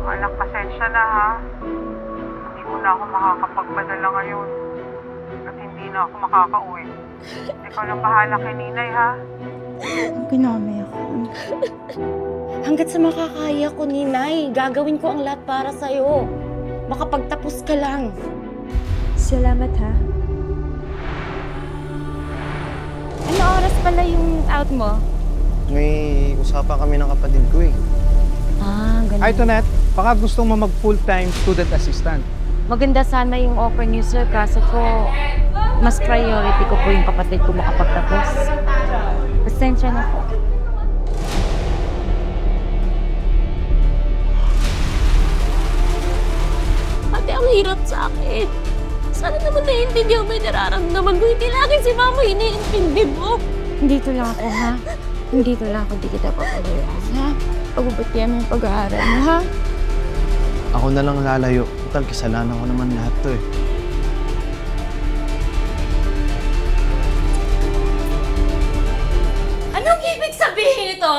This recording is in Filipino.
Anak, pasensya na ha. Hindi mo na ako makakapagpadala ngayon. At hindi na ako makakauwi. Ikaw lang bahala kay Ninay ha. Pinamay ako. Hanggat sa makakaya ko, Ninay, gagawin ko ang lahat para sa'yo. Makapagtapos ka lang. Salamat ha. Ano oras pala yung out mo? May usapan kami ng kapatid ko eh. Ah, ganun. Ay, Tonet, baka gusto mo mag-full-time student assistant. Maganda sana yung offer niyo, sir, kaso po, mas priority ko po yung kapatid ko makapagtapos. Pasensya na po. Ate, ang hirap sa akin. Sana naman naiintindihan mo yung nararamdaman ko. Hindi lagi si Mama iniintindi mo. Nandito lang ako ha. Nandito lang ako, di kita papabayaan ha. Pagbubutihan mo yung pag-aaral mo ha. Ako na lang lalayo. Total, kasalanan ko naman lahat to eh. Anong ibig sabihin ito?